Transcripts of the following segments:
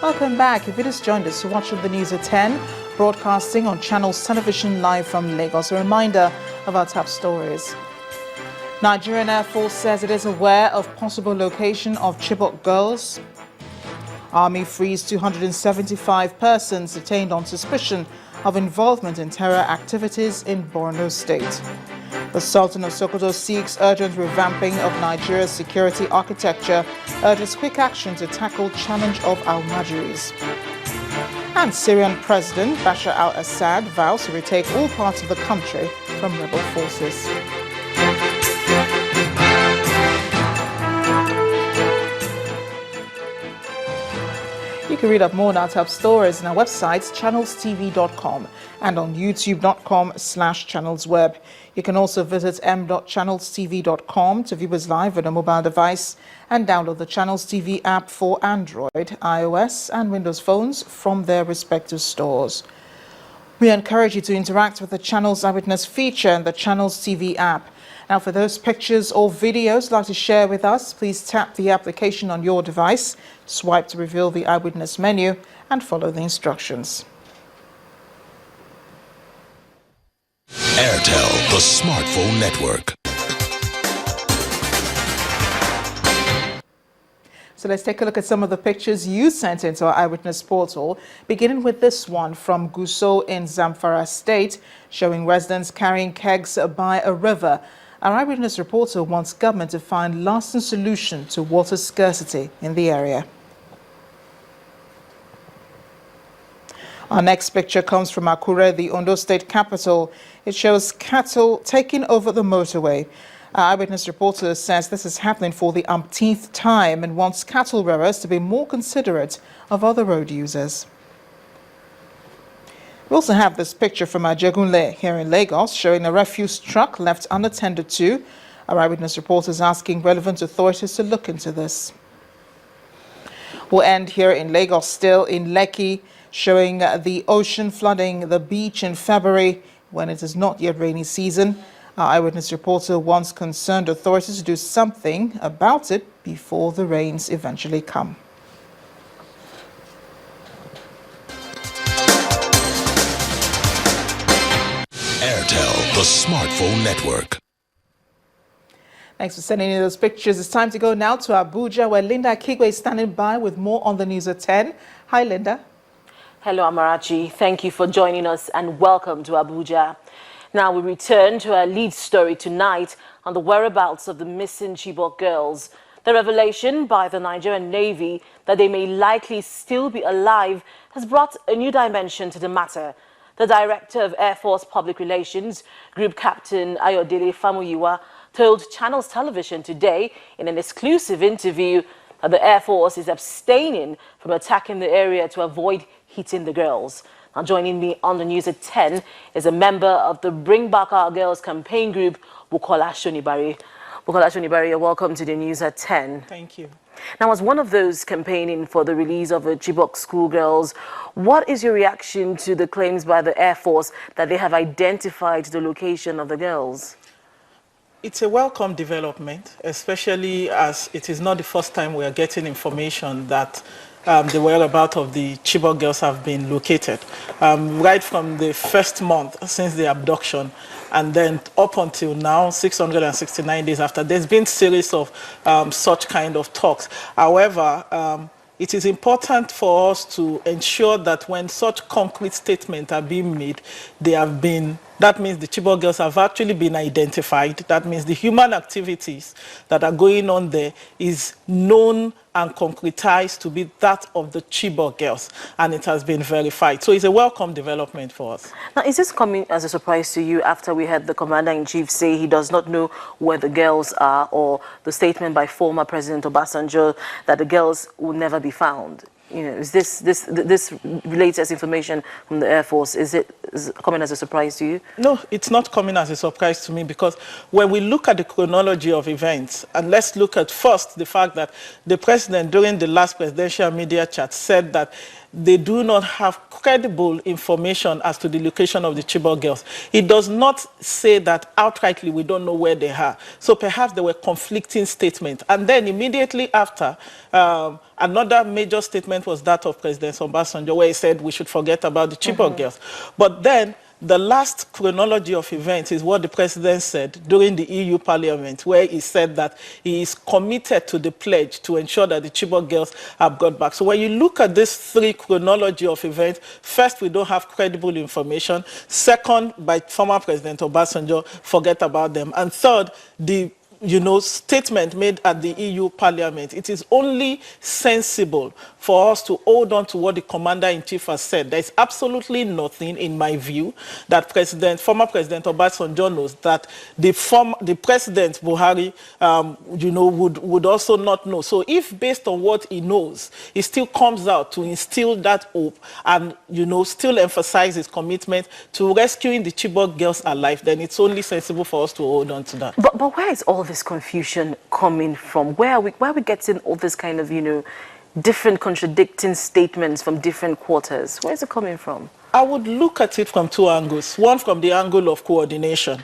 Welcome back. If you just joined us, you're watching the news at 10, broadcasting on Channels Television live from Lagos. A reminder of our top stories. Nigerian Air Force says it is aware of possible location of Chibok girls. Army frees 275 persons detained on suspicion of involvement in terror activities in Borno State. The Sultan of Sokoto seeks urgent revamping of Nigeria's security architecture, urges quick action to tackle challenge of al-Majiris. And Syrian President Bashar al-Assad vows to retake all parts of the country from rebel forces. You can read up more on our top stories on our websites, channelstv.com and on youtube.com/channelsweb. You can also visit m.channelstv.com to view us live on a mobile device and download the Channels TV app for Android, iOS and Windows phones from their respective stores. We encourage you to interact with the Channels Eyewitness feature and the Channels TV app. Now, for those pictures or videos you'd like to share with us, please tap the application on your device, swipe to reveal the Eyewitness menu, and follow the instructions. Airtel, the smartphone network. So let's take a look at some of the pictures you sent into our Eyewitness portal, beginning with this one from Gusau in Zamfara State, showing residents carrying kegs by a river. Our Eyewitness reporter wants government to find lasting solution to water scarcity in the area. Our next picture comes from Akure, the Ondo State capital. It shows cattle taking over the motorway. Our Eyewitness reporter says this is happening for the umpteenth time and wants cattle rearers to be more considerate of other road users. We also have this picture from Ajegunle here in Lagos, showing a refuse truck left unattended to. Our Eyewitness reporter is asking relevant authorities to look into this. We'll end here in Lagos, still in Lekki, showing the ocean flooding the beach in February when it is not yet rainy season. Our Eyewitness reporter wants concerned authorities to do something about it before the rains eventually come. Airtel, the smartphone network. Thanks for sending in those pictures. It's time to go now to Abuja, where Linda Kigwe is standing by with more on the news at 10. Hi, Linda. Hello, Amarachi. Thank you for joining us and welcome to Abuja. Now we return to our lead story tonight on the whereabouts of the missing Chibok girls. The revelation by the Nigerian Navy that they may likely still be alive has brought a new dimension to the matter. The Director of Air Force Public Relations, Group Captain Ayodele Famuyiwa, told Channels Television today in an exclusive interview that the Air Force is abstaining from attacking the area to avoid hitting the girls. Now, joining me on the news at 10 is a member of the Bring Back Our Girls campaign group, Bukola Shonibari. Bukola Shonibari, you're welcome to the news at 10. Thank you. Now, as one of those campaigning for the release of the Chibok schoolgirls, what is your reaction to the claims by the Air Force that they have identified the location of the girls? It's a welcome development, especially as it is not the first time we are getting information that the whereabouts of the Chibok girls have been located. Right from the first month since the abduction, and then up until now, 669 days after, there's been a series of such kind of talks. However, it is important for us to ensure that when such concrete statements are being made, they have been, that means the Chibok girls have actually been identified. That means the human activities that are going on there is known and concretized to be that of the Chibok girls, and it has been verified. So it's a welcome development for us. Now, is this coming as a surprise to you after we heard the Commander-in-Chief say he does not know where the girls are, or the statement by former President Obasanjo that the girls will never be found? You know, is this latest information from the Air Force, is it coming as a surprise to you? No, it's not coming as a surprise to me, because when we look at the chronology of events, and let's look at first the fact that the president during the last presidential media chat said that they do not have credible information as to the location of the Chibok girls. It does not say that outrightly we don't know where they are. So perhaps there were conflicting statements. And then immediately after, another major statement was that of President Obasanjo, where he said we should forget about the Chibok girls. But then the last chronology of events is what the president said during the EU Parliament, where he said that he is committed to the pledge to ensure that the Chibok girls are brought back. So when you look at this three chronology of events, first, we don't have credible information. Second, by former President Obasanjo, forget about them. And third, the statement made at the EU Parliament. It is only sensible for us to hold on to what the Commander-in-Chief has said. There is absolutely nothing, in my view, that former President Obasanjo knows that the President Buhari, would also not know. So if based on what he knows, he still comes out to instill that hope and, still emphasize his commitment to rescuing the Chibok girls alive, then it's only sensible for us to hold on to that. But where is all this confusion coming from? Where are we getting all this kind of, different contradicting statements from different quarters? Where is it coming from? I would look at it from two angles. One, from the angle of coordination.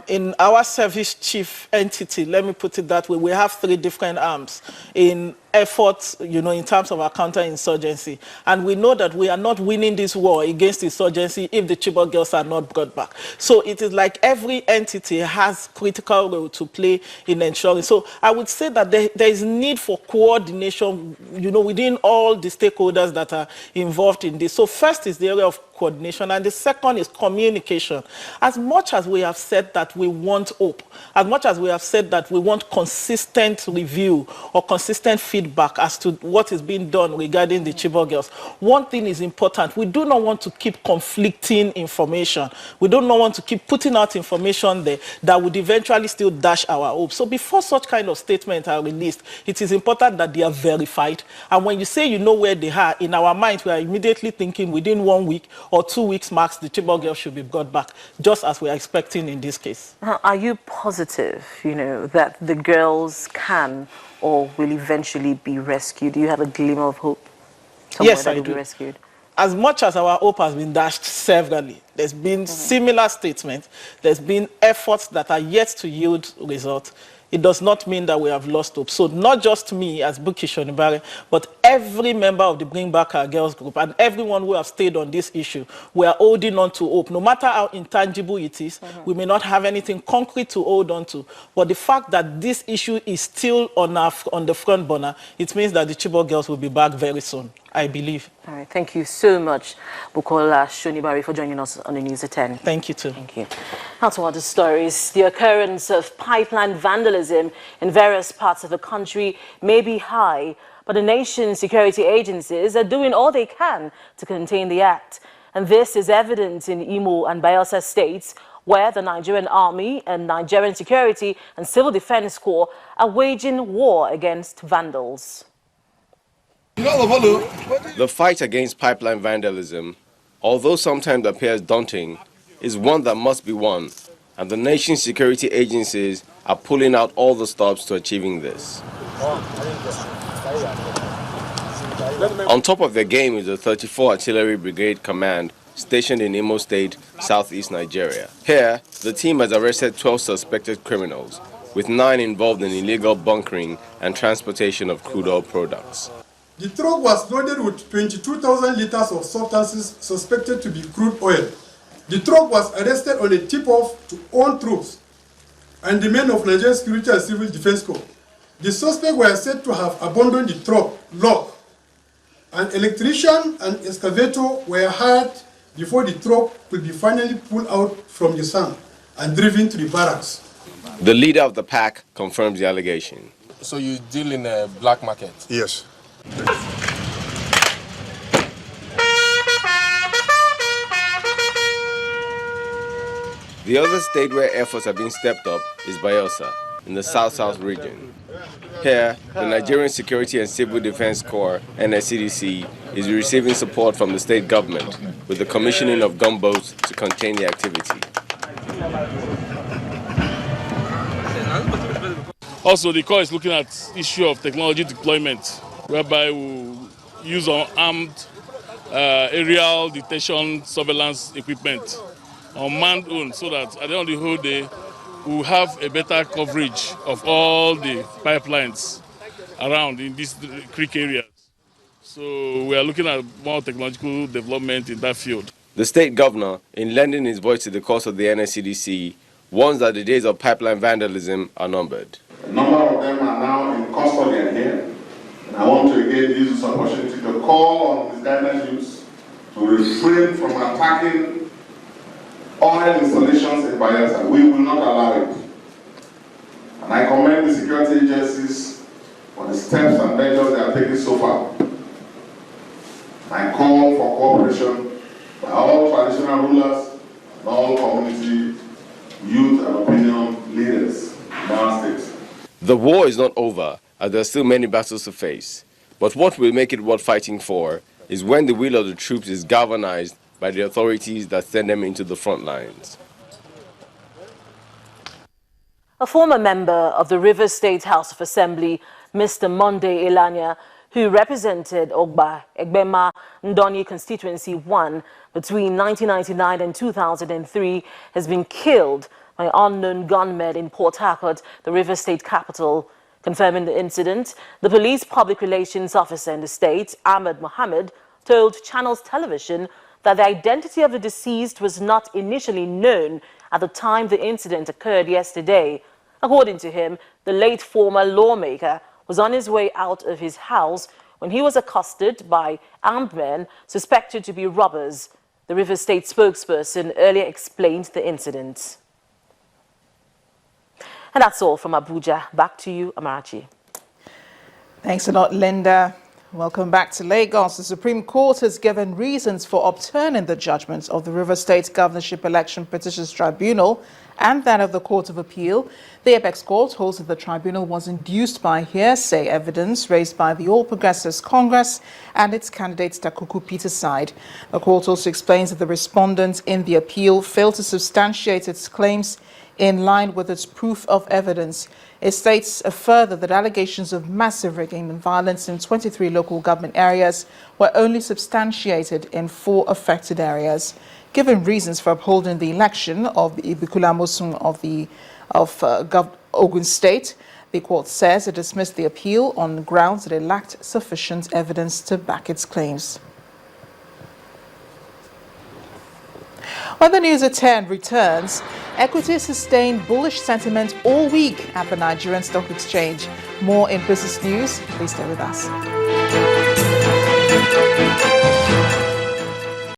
In our service chief entity, let me put it that way, we have three different arms in efforts, in terms of our counterinsurgency. And we know that we are not winning this war against insurgency if the Chibok girls are not brought back. So it is like every entity has critical role to play in ensuring. So I would say that there is need for coordination, within all the stakeholders that are involved in this. So first is the area of coordination, and the second is communication. As much as we have said that we want hope, as much as we have said that we want consistent review or consistent feedback as to what is being done regarding the Chibok girls, one thing is important. We do not want to keep conflicting information. We do not want to keep putting out information there that would eventually still dash our hope. So before such kind of statements are released, it is important that they are verified. And when you say you know where they are, in our minds, we are immediately thinking within 1 week or 2 weeks max, the Chibok girls should be brought back, just as we are expecting in this case. Are you positive, that the girls can or will eventually be rescued? Do you have a glimmer of hope? Yes, I do. Be rescued? As much as our hope has been dashed severally, there's been similar statements, there's been efforts that are yet to yield results. It does not mean that we have lost hope. So not just me as Buki Shonibare, but every member of the Bring Back Our Girls group and everyone who have stayed on this issue, we are holding on to hope. No matter how intangible it is, we may not have anything concrete to hold on to. But the fact that this issue is still on the front burner, it means that the Chibok girls will be back very soon, I believe. All right. Thank you so much, Bukola Shonibare, for joining us on the News at 10. Thank you, too. Thank you. Now to other stories. The occurrence of pipeline vandalism in various parts of the country may be high, but the nation's security agencies are doing all they can to contain the act. And this is evident in Imo and Bayelsa states, where the Nigerian Army and Nigerian Security and Civil Defense Corps are waging war against vandals. The fight against pipeline vandalism, although sometimes appears daunting, is one that must be won, and the nation's security agencies are pulling out all the stops to achieving this. On top of their game is the 34 Artillery Brigade Command stationed in Imo State, southeast Nigeria. Here, the team has arrested 12 suspected criminals, with 9 involved in illegal bunkering and transportation of crude oil products. The truck was loaded with 22,000 liters of substances suspected to be crude oil. The truck was arrested on a tip-off to own troops and the men of Nigerian Security and Civil Defense Corps. The suspects were said to have abandoned the truck lock. An electrician and excavator were hired before the truck could be finally pulled out from the sand and driven to the barracks. The leader of the pack confirms the allegation. So you deal in a black market? Yes. The other state where efforts have been stepped up is Bayelsa, in the South-South region. Here, the Nigerian Security and Civil Defense Corps, NSCDC, is receiving support from the state government with the commissioning of gunboats to contain the activity. Also, the Corps is looking at issue of technology deployment, whereby we use armed aerial detection surveillance equipment, unmanned own, so that at the end of the whole day, we will have a better coverage of all the pipelines around in these creek areas. So we are looking at more technological development in that field. The state governor, in lending his voice to the cause of the NSCDC, warns that the days of pipeline vandalism are numbered. A number of them are now in custody here. And I want to again use this opportunity to call on misguided youths to refrain from attacking oil installations in Bayelsa. We will not allow it. And I commend the security agencies for the steps and measures they are taking so far. I call for cooperation by all traditional rulers and all community, youth and opinion leaders in our state. The war is not over, as there are still many battles to face. But what will make it worth fighting for is when the will of the troops is galvanized by the authorities that send them into the front lines. A former member of the Rivers State House of Assembly, Mr. Monday Elanya, who represented Ogba Egbema Ndonyi Constituency 1 between 1999 and 2003, has been killed by unknown gunmen in Port Harcourt, the Rivers State capital. Confirming the incident, the police public relations officer in the state, Ahmed Mohammed, told Channels Television that the identity of the deceased was not initially known at the time the incident occurred yesterday. According to him, the late former lawmaker was on his way out of his house when he was accosted by armed men suspected to be robbers. The Rivers State spokesperson earlier explained the incident. And that's all from Abuja. Back to you, Amarachi. Thanks a lot, Linda. Welcome back to Lagos. The Supreme Court has given reasons for upturning the judgment of the River State Governorship Election Petitions Tribunal and that of the Court of Appeal. The Apex Court holds that the tribunal was induced by hearsay evidence raised by the All Progressives Congress and its candidate Takuku Peter's side. The court also explains that the respondent in the appeal failed to substantiate its claims in line with its proof of evidence. It states further that allegations of massive rigging and violence in 23 local government areas were only substantiated in 4 affected areas. Given reasons for upholding the election of Ibukula Mosun of Ogun State, the court says it dismissed the appeal on grounds that it lacked sufficient evidence to back its claims. When the news at 10 returns, equities sustained bullish sentiment all week at the Nigerian Stock Exchange. More in business news. Please stay with us.